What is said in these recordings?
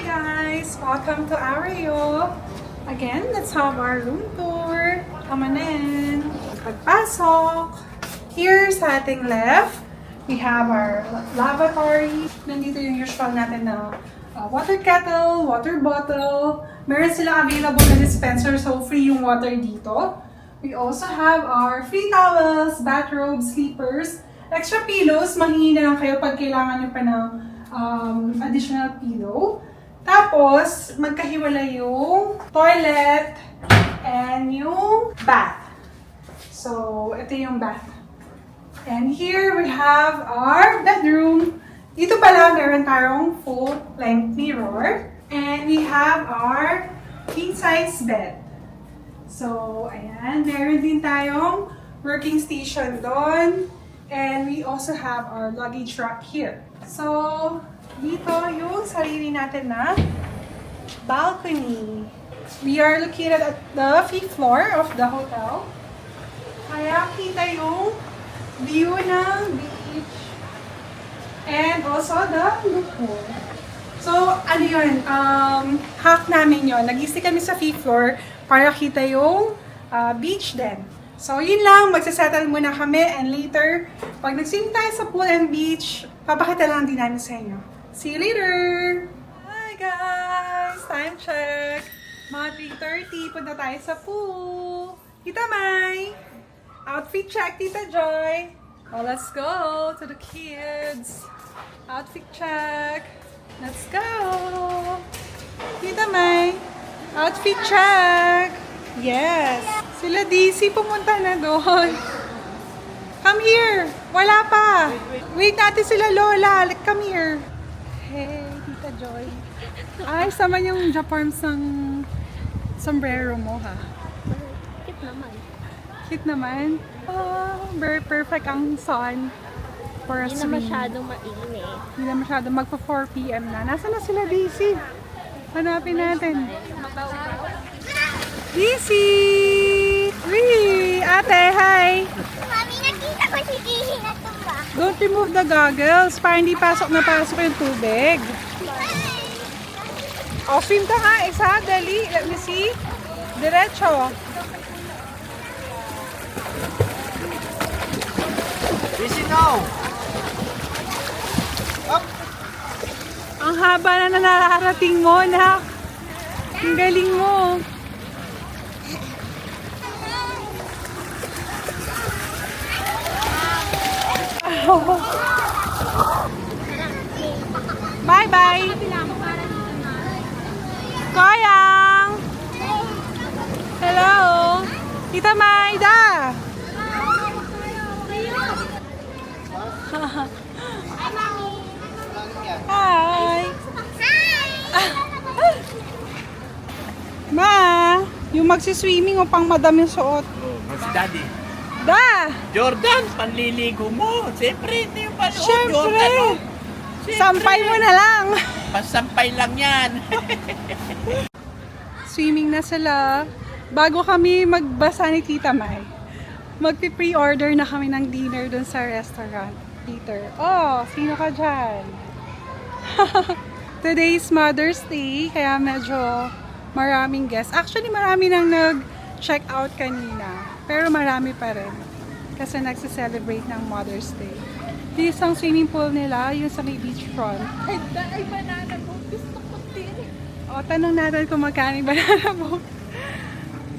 guys! Welcome to Ario! Again, let's have our room tour. Come on in. Pagpasok. Here sa ating left, we have our lavatory. Nandito yung usual natin na water kettle, water bottle. Meron silang available na dispenser, so free yung water dito. We also have our free towels, bathrobes, sleepers, extra pillows. Mahingi na lang kayo pag kailangan nyo pa ng additional pillow. Tapos, magkahiwalay yung toilet and yung bath. So, ito yung bath. And here we have our bedroom. Dito pala meron tayong full-length mirror. And we have our king-size bed. So, ayan. Meron din tayong working station doon. And we also have our luggage rack here. So, dito yung sarili natin na balcony. We are located at the 5th floor of the hotel. Kaya kita yung view ng beach and also the blue pool. So, ano yun? Hack namin yun. Nag-stay kami sa 5th floor para kita yung beach din. So, yun lang. Magsasettle muna kami and later, pag nag-swim tayo sa pool and beach, papakita lang din namin sa inyo. See you later! Hi guys! Time check! Mga 3:30, punta tayo sa pool. Tita Mai! Outfit check, Tita Joy! Oh, let's go to the kids! Outfit check! Let's go! Tita Mai! Outfit check! Yes! Sila DC pumunta na doon. Come here! Wala pa! Wait natin sila Lola! Come here! Hey, Tita Joy. Ay, sama yung Japarms ng sombrero mo, ha? Cute naman. Cute naman. Oh, very perfect ang sun for a Hindi na swim. masyadong mainit. Hindi na masyadong magpa 4 p.m. na. Nasaan na sila, DC? Hanapin natin. DC! Wee! Ate, hi! Mami, nakita ko si Kihi na tumba. Don't remove the goggles para hindi pasok na pasok yung tubig. O, swim ka nga, isa. Dali. Let me see. Diretso. Easy now. Ang haba na nararating mo, nak. Ang galing mo. Bye-bye. Koyang! Hello! Tita Maida! Hi! Ma! Yung magsiswimming o pang madaming suot. Mas daddy. Da! Jordan, panliligo mo. Siyempre, hindi yung panuot. Siyempre! Jordan, oh. Siyempre. Sampay mo na lang! Pasampay lang yan. Swimming na sila. Bago kami magbasa ni Tita Mai, magpi-pre-order na kami ng dinner dun sa restaurant. Peter. Oh, sino ka dyan? Today's Mother's Day, kaya medyo maraming guests. Actually, marami nang nag-check out kanina. Pero marami pa rin. Kasi nagse-celebrate ng Mother's Day. This ang swimming pool nila, yung sa may beachfront. Ay, banana boat. Gusto ko din. O, tanong natin kung magkano yung banana boat.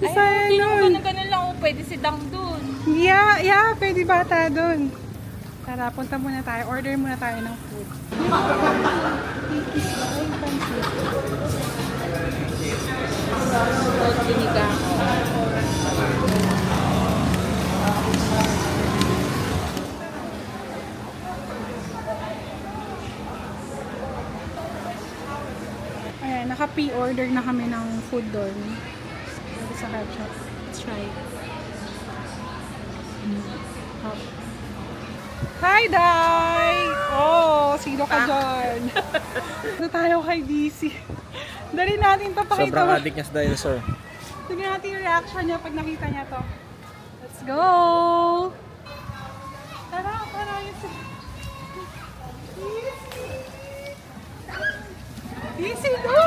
Ay, Sayang hindi nun. naman ganun lang. Pwede si Dang dun. Yeah, pwede bata doon. Tara, punta muna tayo. Order muna tayo ng food. Sinigang. Ayan, naka-pre-order na kami ng food doon. Sa ketchup. Let's try it. Hop. Hi, Day! Oh, sino ka dyan? Ito tayo kay DC. Dali natin ito pakita. Sobrang addict niya sa dinosaur. Tignan natin yung reaction niya pag nakita niya to. Let's go! Tara, yun si... Easy, go!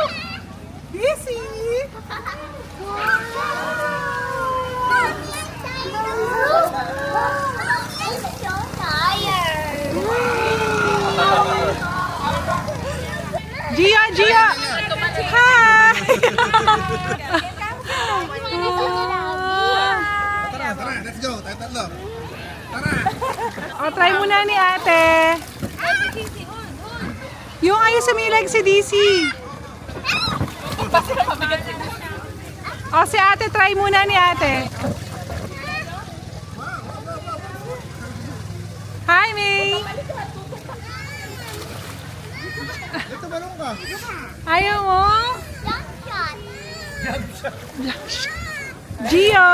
Gia! Gia! Hi! Tara, tara, let's go. Tayo tatlo. Tara. O, try muna ni ate. Yung ayaw sumilag si DC. O, si ate, try muna ni ate. Hi, May! Ito, balong ka. Ayaw mo? Gio!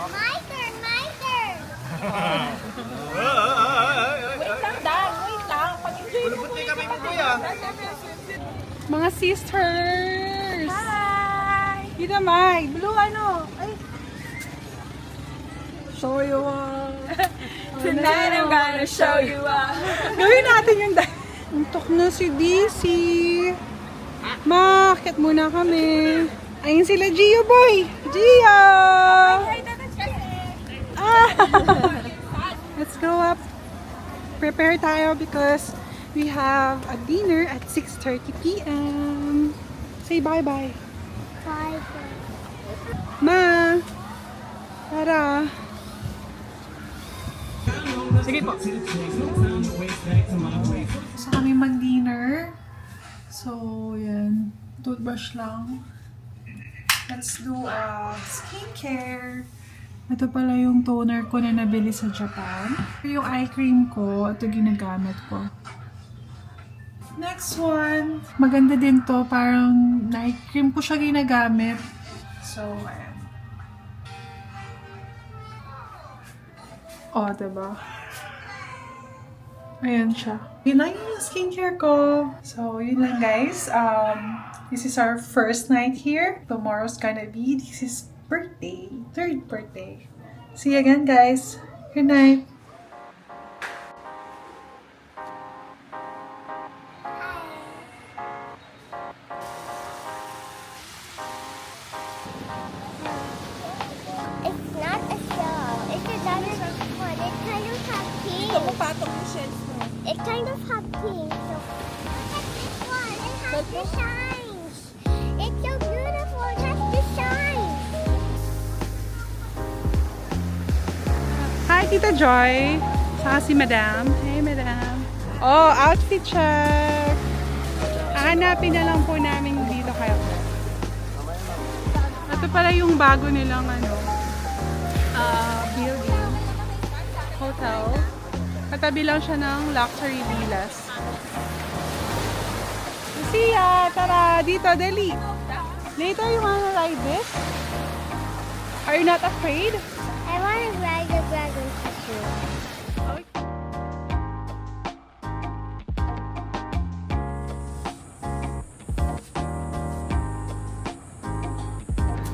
My turn, my turn. Pulupot niya kami mo, kuya. Mga sisters! Hi! Dito, Mike. Blue ano? Ay! Show you all. Tonight I'm gonna show you up. Gawin natin yung Untok na si DC. Makit muna kami. Ayun sila, Gio boy. Gio! Ah! Let's go up. Prepare tayo because we have a dinner at 6:30 p.m. Say bye-bye. Bye. Ma! Tara. Sige po. Gusto kami mag-dinner. So, yan. Toothbrush lang. Let's do skincare. Ito pala yung toner ko na nabili sa Japan. Yung eye cream ko, ito ginagamit ko. Next one. Maganda din to. Parang night cream ko siya ginagamit. So, ayan. Oh, diba? Ayan siya. Yun lang yung skincare ko. So, yun lang guys. This is our first night here. Tomorrow's gonna be this birthday. Third birthday. See you again guys. Good night. It's not a show. It's another one. It's kind of hot pink. It's kind of hot pink. So look at this one. It has the shines. It's so beautiful. It has the shines. Hi, Tita Joy. Saka si Madam. Hey, Madam. Oh, outfit check. Hanapin na lang po namin dito kayo. Ito pala yung bago nilang building. Hotel. Katabi lang siya ng Luxury Villas. Lucia, tara! Dito, dali! Later, you wanna ride this? Are you not afraid? I want to ride the dragon tattoo.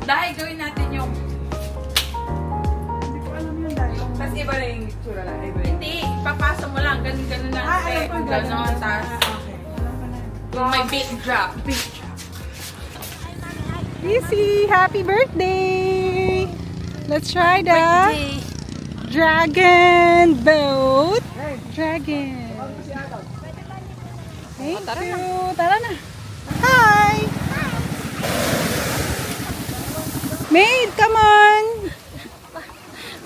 Dahil gawin natin yung... Hindi ko alam yun dahil. Tapos iba rin yung itsura lang. Hindi, papasa mo lang. Ganun lang. Alam ko Ganon. Tapos Okay, alam ko na. yung may big drop. Lizzie, happy birthday! Let's try the dragon boat. Dragon. Thank you. Tara na. Hi! Maid, come on!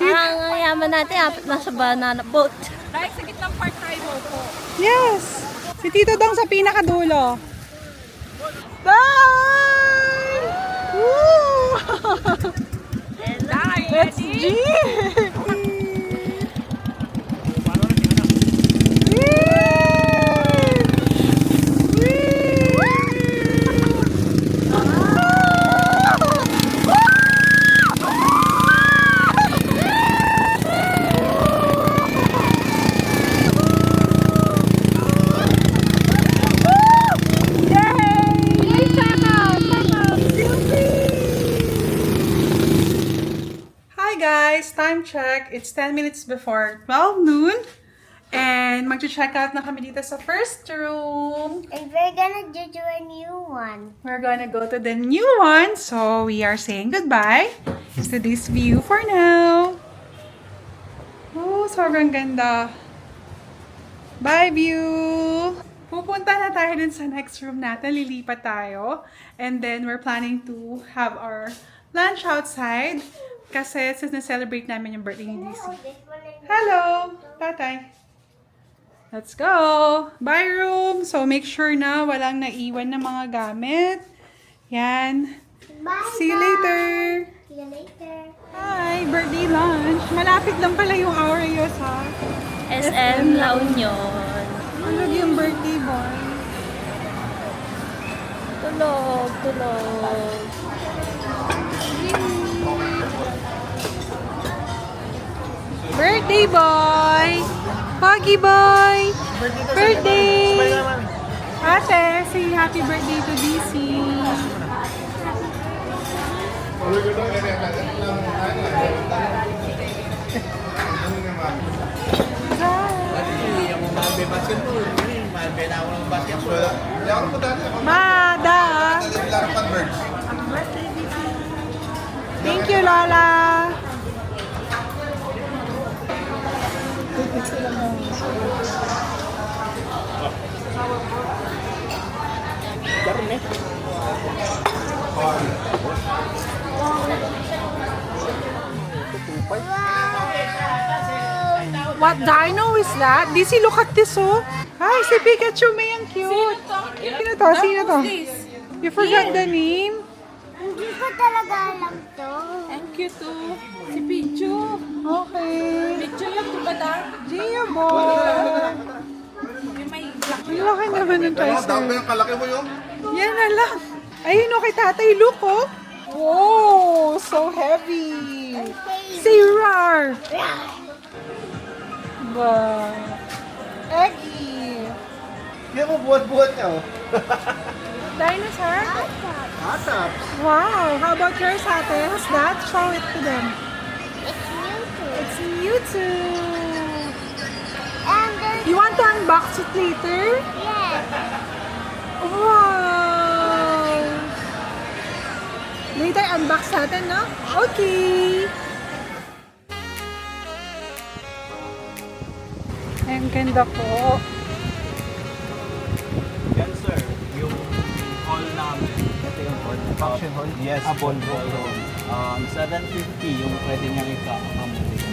Ang yaman natin, apat na sa banana boat. Dahil sa gitnang part tayo mo po. Yes! Si Tito Dong sa pinakadulo. Bye! Woo! Dahil, Let's G! Hi guys, time check. It's 10 minutes before 12 noon. And mag-check out na kami dito sa first room. And we're gonna do a new one. We're gonna go to the new one. So, we are saying goodbye to this view for now. Oh, sobrang ganda. Bye, view! Pupunta na tayo dun sa next room natin. Lilipat tayo. And then, we're planning to have our lunch outside. Kasi, since na-celebrate namin yung birthday ni DC. Hello! Tatay! Let's go! Bye, room! So, make sure na walang naiwan na mga gamit. Yan. Bye. See you later! See you later. Hi! Birthday lunch! Malapit lang pala yung Aureos, ha? SM La Union. Tulog yung birthday boy. Tulog, tulog. Birthday boy! Poggy boy! Birthday! Ate, say happy birthday to DC. Mada! Thank you, Lola! What dino is that? DC, look at this, oh. Hi, si Pikachu, may ang cute. Sino to? Sino to? You forgot the name? Hindi ko talaga alam to. Ang cute to. Si Pichu. Okay. Pichu yung tubada. Gio boy. Yung may black. Ang laki naman ng Toy Dami Story. yung kalaki mo yung. Yan na lang. Ayun, oh, kay tatay, look, oh. Whoa, so heavy. Say roar. Ba. Eggy. Yan mo, buhat-buhat niya, oh. Dinosaur? Ataps. Wow. How about yours, ate? What's that? Show it to them. It's YouTube. It's Mewtwo. And there's You want to unbox it later? yes. Wow. Later, unbox natin, no? Okay. Ang ganda po. Yan sir, yung hall namin. Ito yung hall. Function hall? Yes, Ball ballroom. 750 yung pwede niyang ika-accommodate.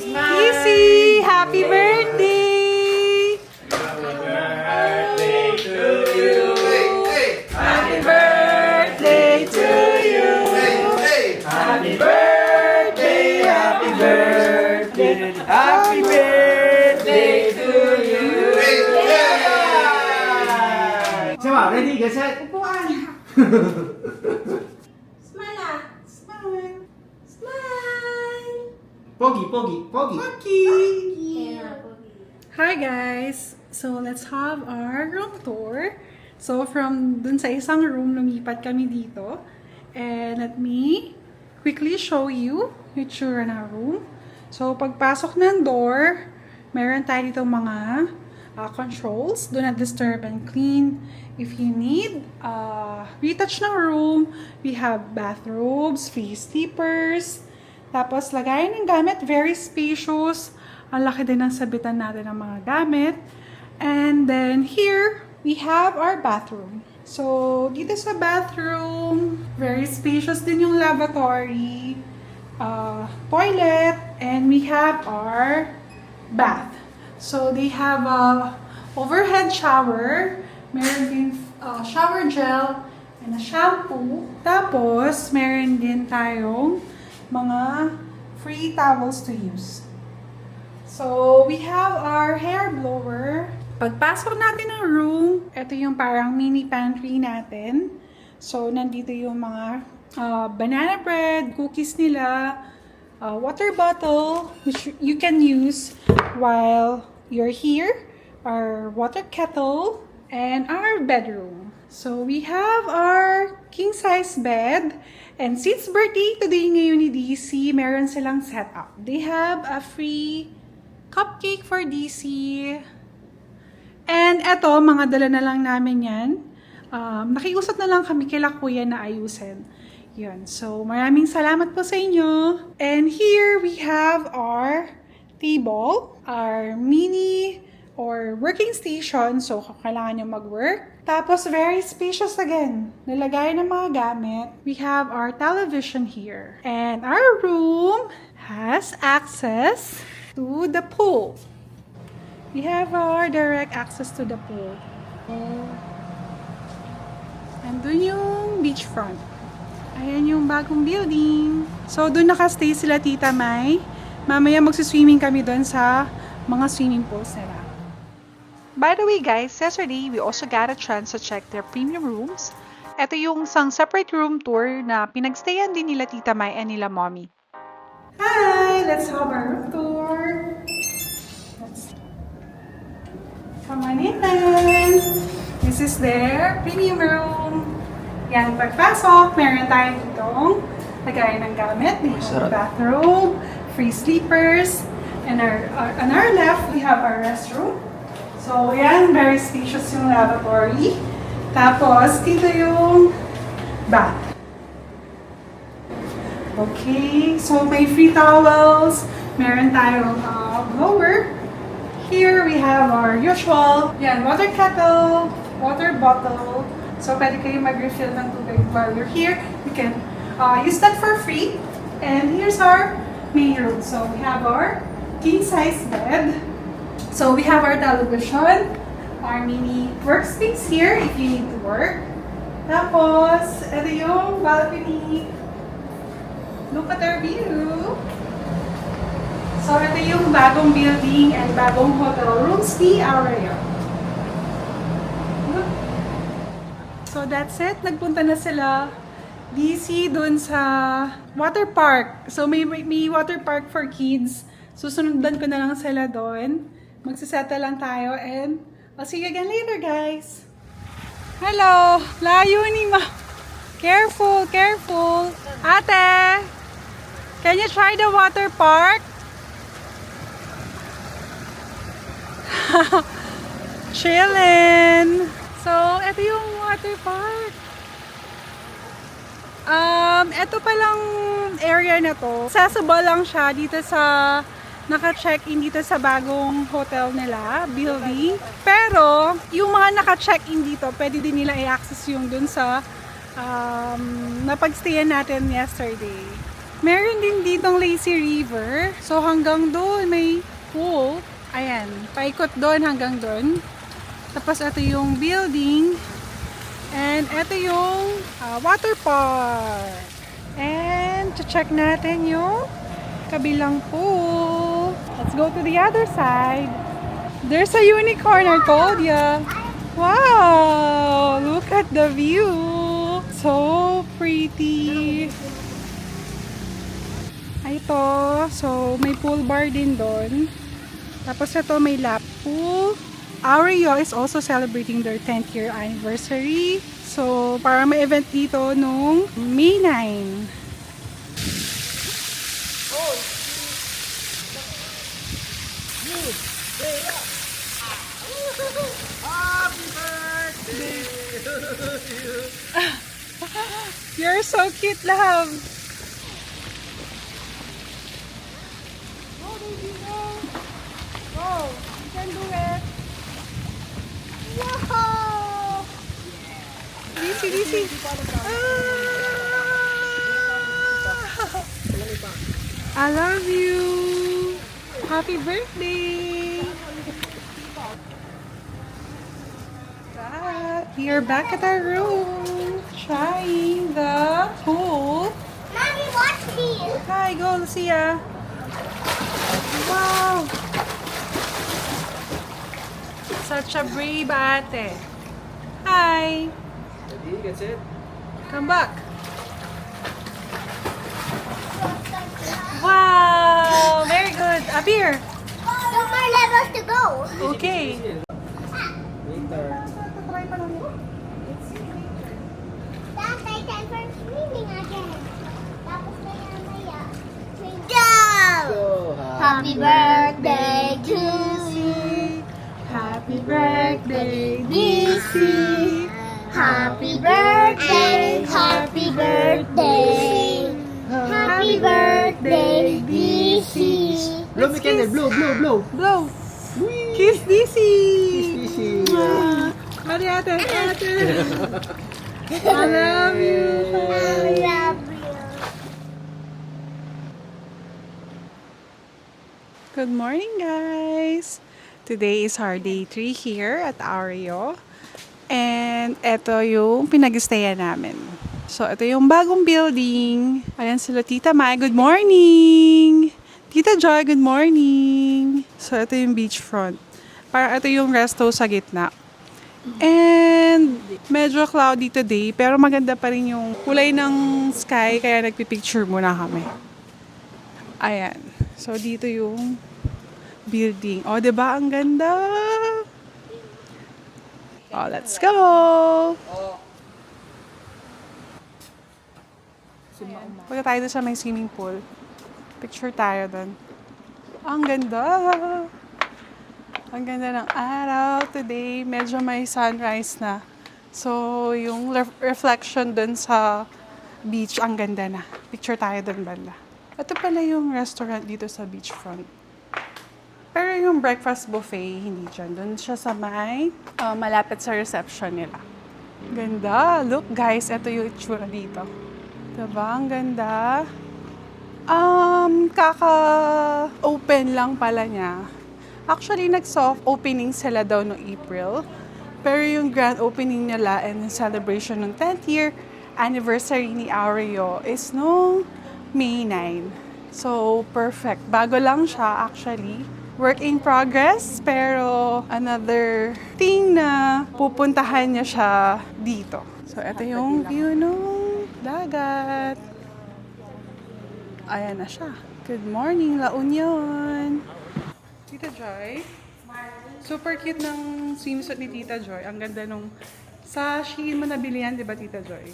Easy! Happy birthday! Happy birthday to you! Happy birthday, happy birthday, happy birthday to you! Sama, ready? Get set? Upuan! Smile ah. Smile! Smile. Pogi, pogi, pogi. Okay! Hi guys! So let's have our room tour. So from dun sa isang room, lumipat kami dito. And let me quickly show you yung itsura ng room. So pagpasok ng door, meron tayo dito mga controls. Do not disturb and clean. If you need retouch ng room, we have bathrobes, face sleepers. Tapos lagayan ng gamit, very spacious. Ang laki din ng sabitan natin ng mga gamit. And then here, we have our bathroom. So, dito sa bathroom, very spacious din yung lavatory, toilet, and we have our bath. So, they have a overhead shower, meron din shower gel, and a shampoo. Tapos, meron din tayong mga free towels to use. So, we have our hair blower. Pagpasok natin ng room, ito yung parang mini pantry natin. So, nandito yung mga banana bread, cookies nila, water bottle, which you can use while you're here, our water kettle, and our bedroom. So we have our king size bed. And since birthday today ngayon ni DC, meron silang setup. They have a free cupcake for DC. And eto, mga dala na lang namin yan. Nakiusap na lang kami kila kuya na ayusin. Yun. So, maraming salamat po sa inyo. And here we have our table, our mini or working station. So, kung kailangan nyo mag-work. Tapos, very spacious again. Nilagay ng mga gamit. We have our television here. And our room has access to the pool. We have our direct access to the pool. And dun yung beachfront. Ayan yung bagong building. So, dun nakastay sila Tita May. Mamaya magsiswimming kami dun sa mga swimming pools nila. By the way guys, yesterday we also got a chance to check their premium rooms. Ito yung isang separate room tour na pinagstayan din nila Tita May and nila Mommy. Hi! Let's have our room tour. Come on in then. This is their premium room. Yan, pagpasok, meron tayo ditong lagayan ng gamit. We have a bathrobe, free sleepers, and on our left, we have our restroom. So, yan, very spacious yung lavatory. Tapos, dito yung bath. Okay, so may free towels. Meron tayong blower. Here, we have our usual, yan, water kettle, water bottle. So, pwede kayo mag-refill ng tubig while you're here. You can use that for free. And here's our main room. So, we have our king-size bed. So, we have our television, our mini workspace here if you need to work. Tapos, ito yung balcony. Look at our view. So, ito yung bagong building and bagong hotel rooms ni Aureo. So, that's it. Nagpunta na sila DC dun sa water park. So, may water park for kids. Susundan ko na lang sila doon. Magsiseta lang tayo and I'll see you again later, guys. Hello! Layo ni Ma. Careful, careful. Ate! Can you try the water park? Chillin'! So, ito yung water park. Ito palang area na to. Accessible lang siya dito sa naka-check-in dito sa bagong hotel nila, building. Pero, yung mga naka-check-in dito, pwede din nila i-access yung dun sa napag-stayan natin yesterday. Meron din ditong lazy river. So, hanggang doon may pool. Ayan, paikot doon hanggang doon. Tapos, ito yung building. And ito yung water park. And, check natin yung kabilang pool. Let's go to the other side. There's a unicorn, I told ya. Wow! Look at the view. So pretty. Ito. So, may pool bar din doon. Tapos ito may lap pool. Aureo is also celebrating their 10th year anniversary. So, para may event dito nung May 9. You're so cute, love. Go, baby, go. Go. You can do it. Wow. DC. I love you. Happy birthday. We are back at our room, trying the pool. Mommy, watch me. Hi, go, Lucia. Wow. Such a brave ate. Hi. Ready? That's it? Come back. Wow, very good. Up here. Two more levels to go. Okay. Later. Try pa lang yun. Let's see. Happy birthday to you. Happy birthday, DC. Happy birthday, happy birthday. Happy birthday, DC. Blow me candle, blow, blow, blow. Blow. Kiss DC. Kiss. Ate, ate, ate. I love you. I love you. Good morning, guys. Today is our day 3 here at Aureo. And ito yung pinag-stayan namin. So, ito yung bagong building. Ayan sila, Tita Mai. Good morning! Tita Joy, good morning! So, ito yung beachfront. Parang ito yung resto sa gitna. And medyo cloudy today, pero maganda pa rin yung kulay ng sky, kaya nagpipicture muna kami. Ayan. So, dito yung building. O, diba? Ang ganda! Oh, let's go! Punta tayo doon sa may swimming pool. Picture tayo doon. Ang ganda! Ang ganda ng araw today. Medyo may sunrise na. So, yung reflection doon sa beach, ang ganda na. Picture tayo doon banda. Ito pala yung restaurant dito sa beachfront. Pero yung breakfast buffet, hindi dyan. Doon siya sa may malapit sa reception nila. Ganda. Look guys, ito yung itsura dito. Diba? Ang ganda. Kaka-open lang pala niya. Actually, nag-soft opening sila daw noong April. Pero yung grand opening nila and celebration ng 10th year anniversary ni Aureo is noong May 9. So, perfect. Bago lang siya actually. Work in progress, pero another thing na pupuntahan niya siya dito. So, ito yung view ng dagat. Ayan na siya. Good morning, La Union! Tita Joy, super cute ng swimsuit ni Tita Joy. Ang ganda nung sa Shein mo nabili yan, di ba Tita Joy?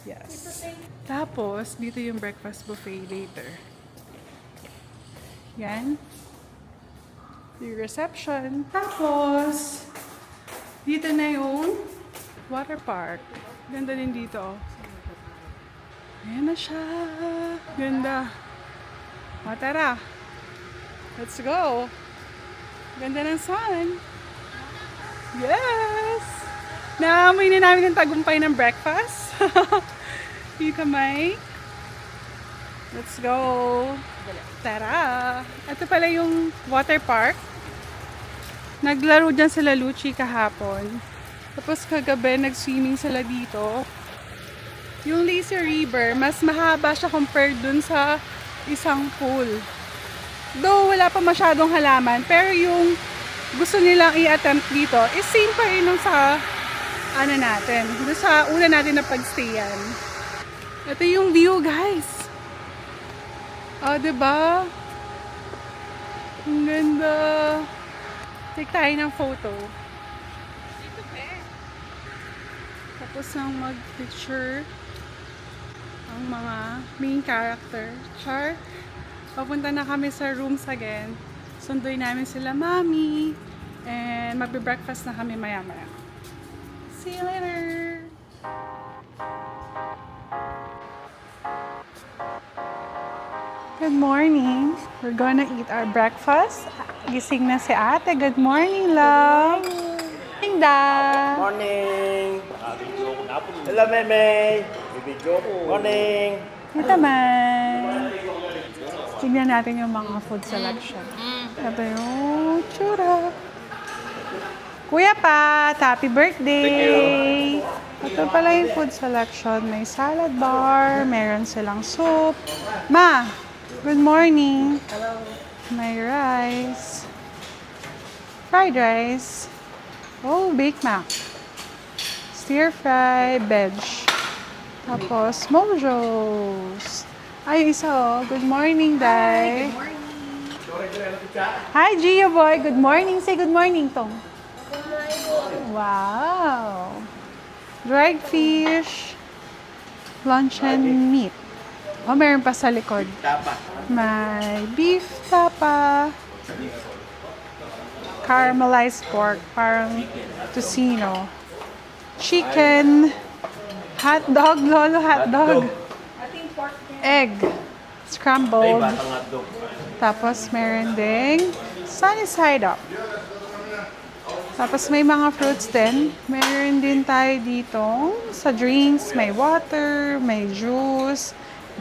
Yes. Tapos, dito yung breakfast buffet later. Yan. Yung reception. Tapos, dito na yung water park. Ganda din dito. Ayan na siya. Ganda. O, tara. Let's go. Ganda ng sun. Yes! Naamoy na namin ang tagumpay ng breakfast. Dito may. Let's go. Tara. Ito pala yung water park. Naglaro dyan sila Lucci kahapon. Tapos kagabi nag-swimming sila dito. Yung lazy river, mas mahaba siya compared dun sa isang pool. Though wala pa masyadong halaman, pero yung gusto nilang i-attempt dito is same pa rin nung sa ano natin, doon sa una natin na pagstayan. Ito yung view, guys. Oh, diba? Ang ganda. Take tayo ng photo. Tapos nang mag-picture ang mga main character. Char. Papunta na kami sa rooms again. Sunduin namin sila mami. And magbe-breakfast na kami maya-maya. See you later! Good morning! We're gonna eat our breakfast. Gising na si ate. Good morning, love! Morning, da! Morning! Hello, Meme! Bibidyo ko. Morning! Dito man! Tignan natin yung mga food selection. Ito yung tsura. Kuya Pat, happy birthday! Ito pala yung food selection. May salad bar, meron silang soup. Ma, good morning! Hello! May rice. Fried rice. Oh, Bake Mac. Stir fry, veg. Tapos, Mojo's. Ay, isa oh. Good morning, Day. Good morning. Hi, Gio boy. Good morning. Say good morning, Tong. Good morning. Wow. Dried fish. Luncheon meat. Oh, meron pa sa likod. Tapa. May beef tapa. Caramelized pork, parang tocino. Chicken. Hot dog, lolo, hot dog. Egg. Ay, Scrambled. batang hotdog. Tapos meron ding sunny side up. Tapos may mga fruits din. Meron din tayo dito sa drinks. May water, may juice,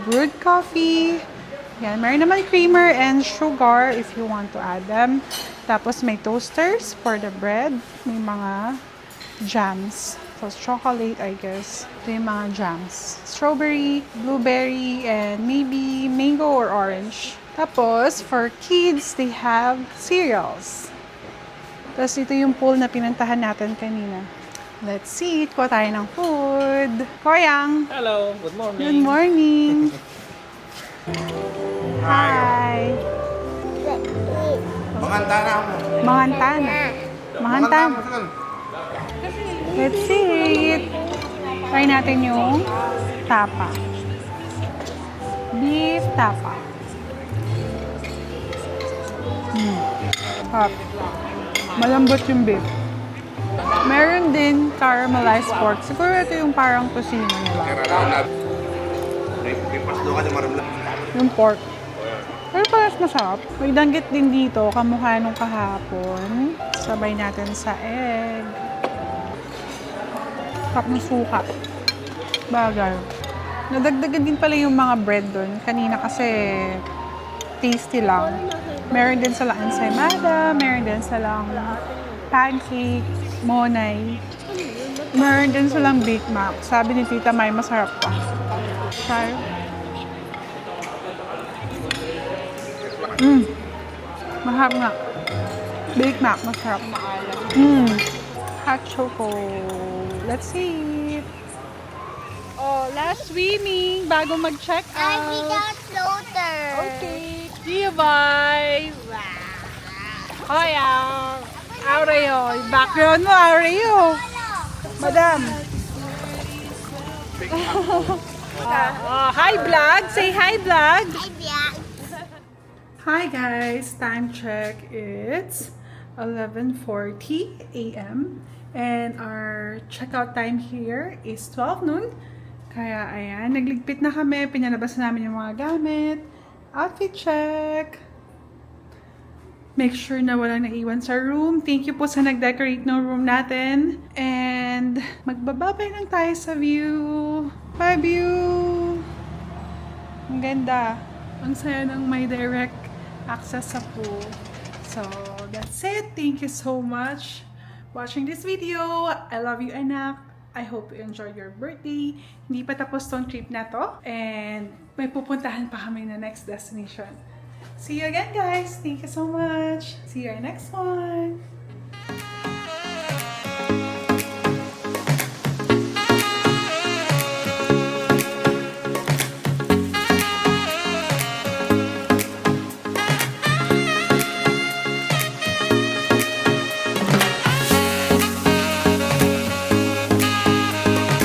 brewed coffee. Yan, meron naman creamer and sugar if you want to add them. Tapos may toasters for the bread. May mga jams. So, chocolate, I guess. Ito yung mga jams. Strawberry, blueberry, and maybe mango or orange. Tapos, for kids, they have cereals. Tapos, ito yung pool na pinuntahan natin kanina. Let's see. Kuha tayo ng food. Koyang! Hello, good morning. Good morning! Hi! Mangantana mo. Mahantana. Mahantana. Mangantana. Let's see it. Try natin yung tapa. Beef tapa. Hot. Malambot yung beef. Meron din caramelized pork. Siguro ito yung parang tocino nila. Yung pork. Pero parang masarap. May danggit din dito, kamukha nung kahapon. Sabay natin sa egg. Sarap ng suka. Bagay. Nadagdagan din pala yung mga bread doon. Kanina kasi tasty lang. Meron din silang ensaymada, meron din silang pancake, monay. Meron din silang Big Mac. Sabi ni Tita May, masarap pa. Try. Mahal nga. Big Mac, masarap. Hot choco. Let's see. Oh, last swimming bago mag-check I we out. got floater. Okay. See you, boys. Hoya. Aureo. Background mo, Aureo. Madam. Hi, vlog. Say hi, vlog. Hi, Bia. Hi, guys. Time check. It's 11:40 a.m. And our checkout time here is 12 noon. Kaya, ayan. Nagligpit na kami. Pinalabas namin yung mga gamit. Outfit check. Make sure na walang naiwan sa room. Thank you po sa nag-decorate ng room natin. And magbababay lang tayo sa view. Bye, view! Ang ganda. Ang saya ng may direct access sa pool. So, that's it. Thank you so much watching this video. I love you, anak. I hope you enjoyed your birthday. Hindi pa tapos tong trip na to. And may pupuntahan pa kami na next destination. See you again, guys. Thank you so much. See you our next one.